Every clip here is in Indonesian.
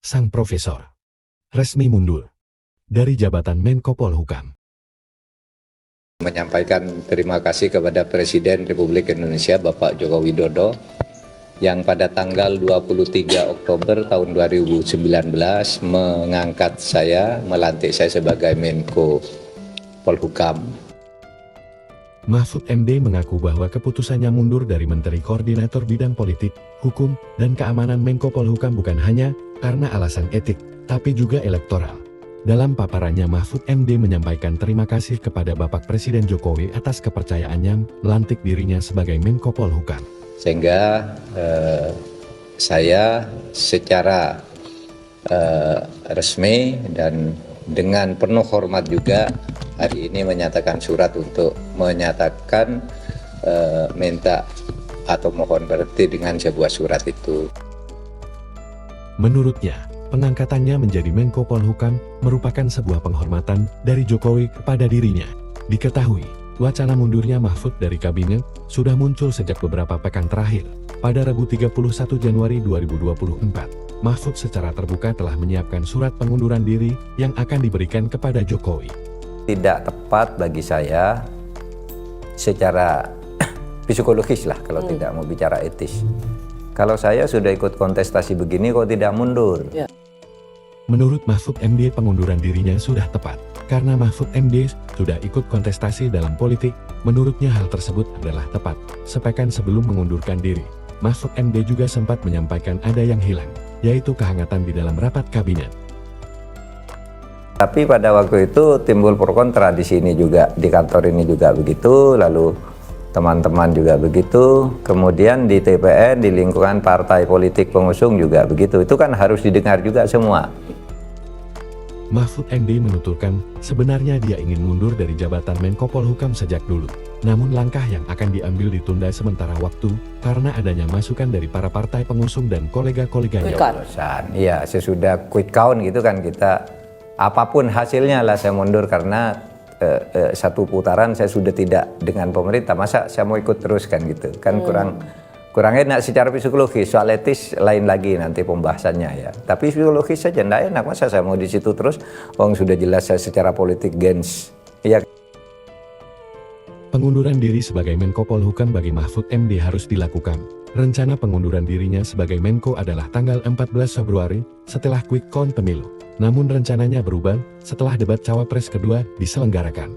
sang profesor resmi mundur dari jabatan Menko Polhukam. Menyampaikan terima kasih kepada Presiden Republik Indonesia Bapak Joko Widodo yang pada tanggal 23 Oktober tahun 2019 mengangkat saya, melantik saya sebagai Menko Polhukam. Mahfud MD mengaku bahwa keputusannya mundur dari Menteri Koordinator Bidang Politik, Hukum, dan Keamanan Menko Polhukam bukan hanya karena alasan etik, tapi juga elektoral. Dalam paparannya, Mahfud MD menyampaikan terima kasih kepada Bapak Presiden Jokowi atas kepercayaannya melantik dirinya sebagai Menko Polhukam. Sehingga saya secara resmi dan dengan penuh hormat juga hari ini menyatakan surat untuk menyatakan minta atau mohon berhenti dengan sebuah surat itu. Menurutnya, pengangkatannya menjadi Menko Polhukam merupakan sebuah penghormatan dari Jokowi kepada dirinya. Diketahui, wacana mundurnya Mahfud dari kabinet sudah muncul sejak beberapa pekan terakhir. Pada Rabu 31 Januari 2024, Mahfud secara terbuka telah menyiapkan surat pengunduran diri yang akan diberikan kepada Jokowi. Tidak tepat bagi saya secara psikologis lah kalau tidak mau bicara etis. Kalau saya sudah ikut kontestasi begini kok tidak mundur? Ya. Menurut Mahfud MD, pengunduran dirinya sudah tepat. Karena Mahfud MD sudah ikut kontestasi dalam politik, menurutnya hal tersebut adalah tepat. Sepekan sebelum mengundurkan diri, Mahfud MD juga sempat menyampaikan ada yang hilang, yaitu kehangatan di dalam rapat kabinet. Tapi pada waktu itu timbul pro kontra di sini juga, di kantor ini juga begitu, lalu teman-teman juga begitu, kemudian di TPN, di lingkungan partai politik pengusung juga begitu. Itu kan harus didengar juga semua. Mahfud MD menuturkan, sebenarnya dia ingin mundur dari jabatan Menko Polhukam sejak dulu. Namun langkah yang akan diambil ditunda sementara waktu, karena adanya masukan dari para partai pengusung dan kolega-koleganya. Iya, sesudah quick count gitu kan kita, apapun hasilnya lah saya mundur karena satu putaran saya sudah tidak dengan pemerintah, masa saya mau ikut terus kan gitu kan, kurang enak secara psikologis. Soal etis lain lagi nanti pembahasannya ya, tapi psikologis saja tidak enak, masa saya mau di situ terus, sudah jelas saya secara politik gens ya. Pengunduran diri sebagai Menko Polhukam bagi Mahfud MD harus dilakukan. Rencana pengunduran dirinya sebagai Menko adalah tanggal 14 Februari setelah quick count pemilu. Namun rencananya berubah setelah debat cawapres kedua diselenggarakan.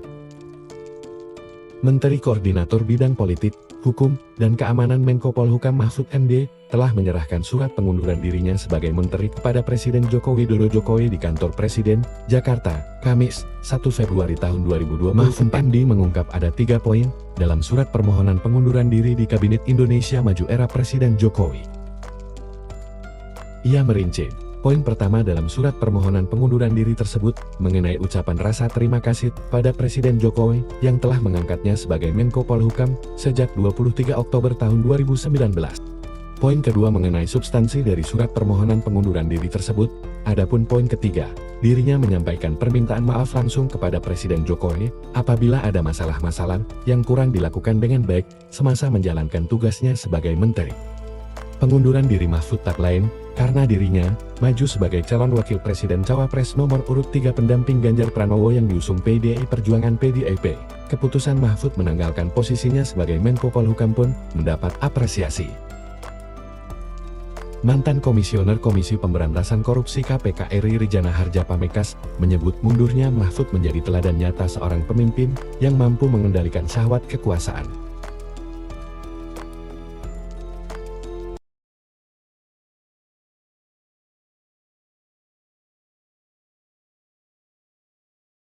Menteri Koordinator Bidang Politik, Hukum, dan Keamanan Menko Polhukam Mahfud MD telah menyerahkan surat pengunduran dirinya sebagai Menteri kepada Presiden Joko Widodo di kantor Presiden, Jakarta, Kamis, 1 Februari tahun 2020. Mahfud MD mengungkap ada 3 poin dalam surat permohonan pengunduran diri di Kabinet Indonesia Maju era Presiden Jokowi. Ia merinci, poin pertama dalam surat permohonan pengunduran diri tersebut mengenai ucapan rasa terima kasih pada Presiden Jokowi yang telah mengangkatnya sebagai Menko Polhukam sejak 23 Oktober tahun 2019. Poin kedua mengenai substansi dari surat permohonan pengunduran diri tersebut. Adapun poin ketiga, dirinya menyampaikan permintaan maaf langsung kepada Presiden Jokowi apabila ada masalah-masalah yang kurang dilakukan dengan baik semasa menjalankan tugasnya sebagai menteri. Pengunduran diri Mahfud tak lain karena dirinya maju sebagai calon wakil presiden cawapres nomor urut 3 pendamping Ganjar Pranowo yang diusung PDI Perjuangan PDIP. Keputusan Mahfud menanggalkan posisinya sebagai Menko Polhukam pun mendapat apresiasi. Mantan Komisioner Komisi Pemberantasan Korupsi KPK Eri Rijana Harja Pamekas menyebut mundurnya Mahfud menjadi teladan nyata seorang pemimpin yang mampu mengendalikan syahwat kekuasaan.